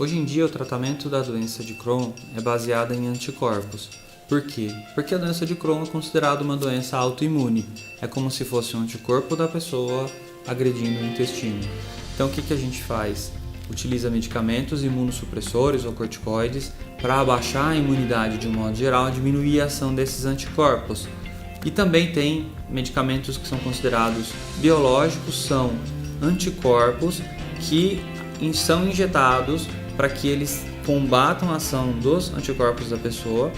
Hoje em dia, o tratamento da doença de Crohn é baseado em anticorpos. Por quê? Porque a doença de Crohn é considerada uma doença autoimune. É como se fosse um anticorpo da pessoa agredindo o intestino. Então, o que a gente faz? Utiliza medicamentos imunossupressores ou corticoides para abaixar a imunidade de um modo geral e diminuir a ação desses anticorpos. E também tem medicamentos que são considerados biológicos, são anticorpos que são injetados para que eles combatam a ação dos anticorpos da pessoa.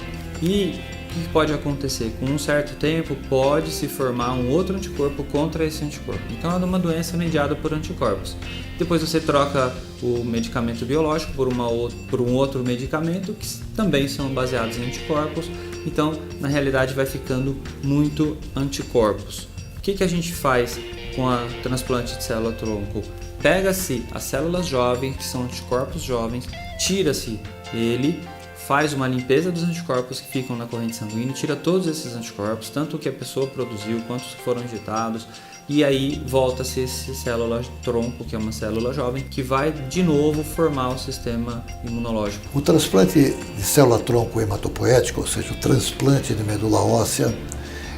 E o que pode acontecer? Com um certo tempo pode se formar um outro anticorpo contra esse anticorpo. Então é uma doença mediada por anticorpos. Depois você troca o medicamento biológico por um outro medicamento que também são baseados em anticorpos. Então, na realidade, vai ficando muito anticorpos. O que a gente faz com a transplante de célula-tronco? Pega-se as células jovens, que são anticorpos jovens, tira-se ele, faz uma limpeza dos anticorpos que ficam na corrente sanguínea, tira todos esses anticorpos, tanto o que a pessoa produziu quanto os que foram injetados, e aí volta-se essa célula-tronco, que é uma célula jovem, que vai de novo formar o sistema imunológico. O transplante de célula-tronco hematopoética, ou seja, o transplante de medula óssea,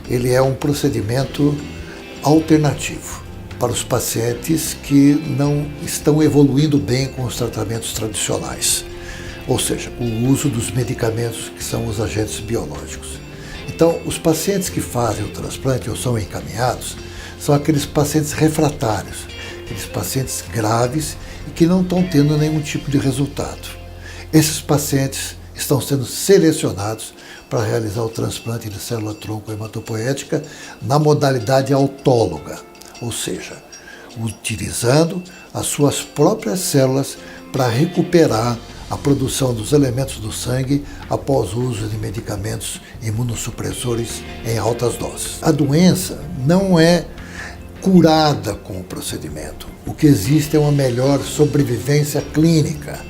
ele é um procedimento alternativo para os pacientes que não estão evoluindo bem com os tratamentos tradicionais, ou seja, o uso dos medicamentos que são os agentes biológicos. Então, os pacientes que fazem o transplante ou são encaminhados são aqueles pacientes refratários, aqueles pacientes graves e que não estão tendo nenhum tipo de resultado. Esses pacientes estão sendo selecionados para realizar o transplante de célula-tronco hematopoética na modalidade autóloga, ou seja, utilizando as suas próprias células para recuperar a produção dos elementos do sangue após o uso de medicamentos imunossupressores em altas doses. A doença não é curada com o procedimento. O que existe é uma melhor sobrevivência clínica.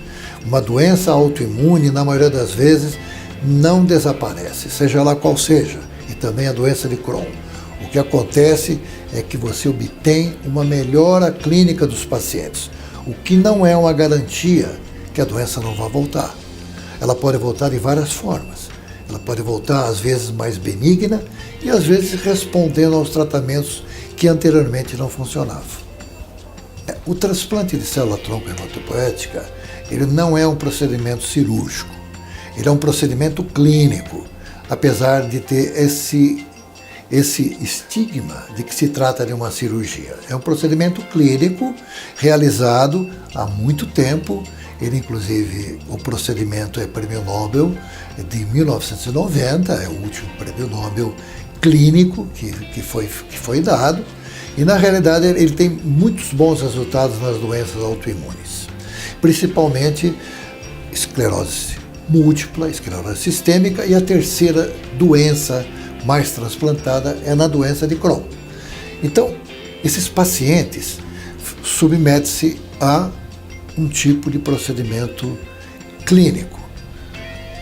Uma doença autoimune, na maioria das vezes, não desaparece, seja lá qual seja, e também a doença de Crohn. O que acontece é que você obtém uma melhora clínica dos pacientes, o que não é uma garantia que a doença não vai voltar. Ela pode voltar de várias formas. Ela pode voltar, às vezes, mais benigna e, às vezes, respondendo aos tratamentos que anteriormente não funcionavam. O transplante de célula-tronco hematopoética, ele não é um procedimento cirúrgico. Ele é um procedimento clínico, apesar de ter esse estigma de que se trata de uma cirurgia. É um procedimento clínico realizado há muito tempo. Ele, inclusive, o procedimento é prêmio Nobel de 1990, é o último prêmio Nobel clínico que foi dado, e na realidade ele tem muitos bons resultados nas doenças autoimunes, principalmente esclerose múltipla, esclerose sistêmica, e a terceira doença mais transplantada é na doença de Crohn. Então, esses pacientes submetem-se a um tipo de procedimento clínico.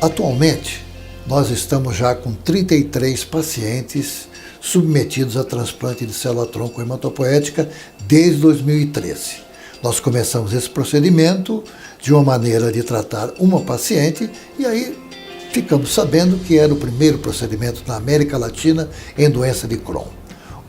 Atualmente, nós estamos já com 33 pacientes submetidos a transplante de célula-tronco hematopoética desde 2013. Nós começamos esse procedimento de uma maneira de tratar uma paciente e aí ficamos sabendo que era o primeiro procedimento na América Latina em doença de Crohn.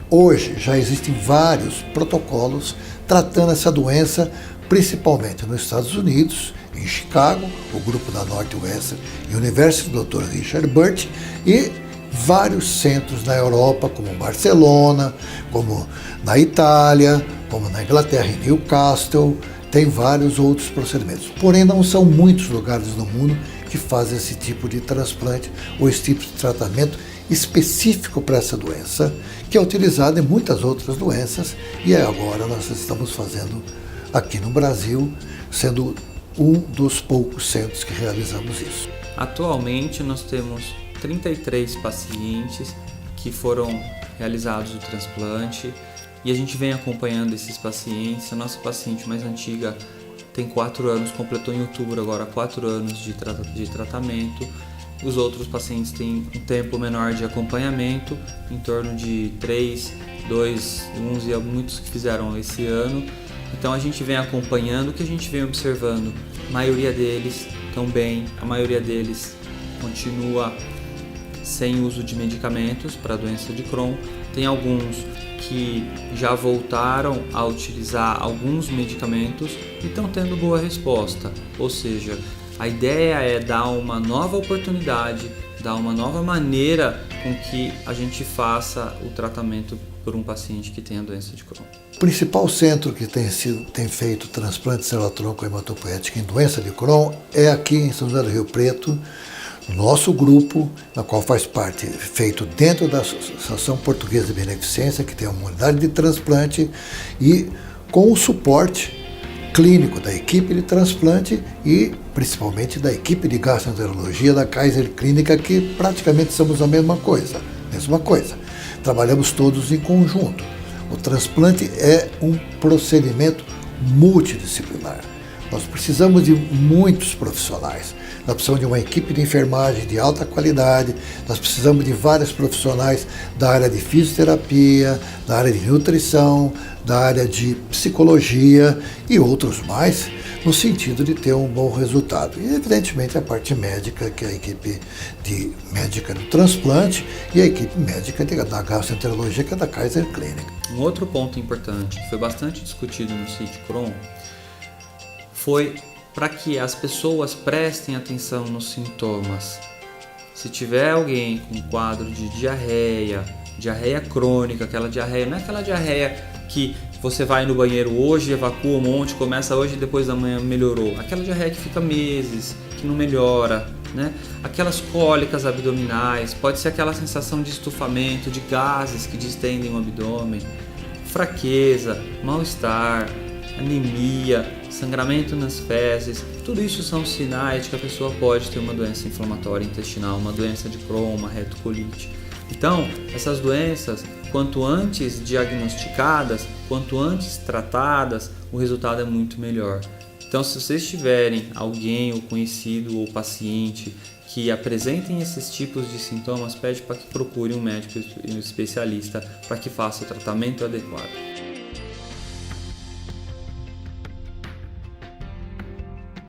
Hoje já existem vários protocolos tratando essa doença, principalmente nos Estados Unidos, em Chicago, o grupo da Northwestern University, do Dr. Richard Burt, e vários centros na Europa, como Barcelona, como na Itália, como na Inglaterra, em Newcastle, tem vários outros procedimentos. Porém, não são muitos lugares no mundo que fazem esse tipo de transplante ou esse tipo de tratamento específico para essa doença, que é utilizado em muitas outras doenças, e agora nós estamos fazendo aqui no Brasil, sendo um dos poucos centros que realizamos isso. Atualmente nós temos 33 pacientes que foram realizados o transplante e a gente vem acompanhando esses pacientes. A nossa paciente mais antiga tem 4 anos, completou em outubro agora 4 anos de tratamento. Os outros pacientes têm um tempo menor de acompanhamento, em torno de 3, 2, 11, muitos que fizeram esse ano. Então a gente vem acompanhando, o que a gente vem observando, a maioria deles estão bem, a maioria deles continua sem uso de medicamentos para a doença de Crohn. Tem alguns que já voltaram a utilizar alguns medicamentos e estão tendo boa resposta. Ou seja, a ideia é dar uma nova oportunidade, dar uma nova maneira com que a gente faça o tratamento por um paciente que tem a doença de Crohn. O principal centro que tem feito transplante de célula-tronco hematopoética em doença de Crohn é aqui em São José do Rio Preto, nosso grupo, na qual faz parte, feito dentro da Associação Portuguesa de Beneficência, que tem uma unidade de transplante, e com o suporte clínico da equipe de transplante e principalmente da equipe de gastroenterologia da Kaiser Clínica, que praticamente somos a mesma coisa. Trabalhamos todos em conjunto. O transplante é um procedimento multidisciplinar. Nós precisamos de muitos profissionais. Nós precisamos de uma equipe de enfermagem de alta qualidade, nós precisamos de vários profissionais da área de fisioterapia, da área de nutrição, da área de psicologia e outros mais, no sentido de ter um bom resultado. E, evidentemente, a parte médica, que é a equipe médica do transplante, e a equipe médica da gastroenterologia, que é da Kaiser Clínica. Um outro ponto importante, que foi bastante discutido no CIT Crohn, foi para que as pessoas prestem atenção nos sintomas. Se tiver alguém com quadro de diarreia crônica, aquela diarreia, não é aquela diarreia que você vai no banheiro hoje, evacua um monte, começa hoje e depois da manhã melhorou. Aquela diarreia que fica meses, que não melhora, né? Aquelas cólicas abdominais, pode ser aquela sensação de estufamento, de gases que distendem o abdômen, fraqueza, mal-estar, anemia, sangramento nas fezes, tudo isso são sinais de que a pessoa pode ter uma doença inflamatória intestinal, uma doença de Crohn, uma retocolite. Então, essas doenças, quanto antes diagnosticadas, quanto antes tratadas, o resultado é muito melhor. Então, se vocês tiverem alguém, ou conhecido, ou paciente, que apresentem esses tipos de sintomas, pede para que procure um médico especialista para que faça o tratamento adequado.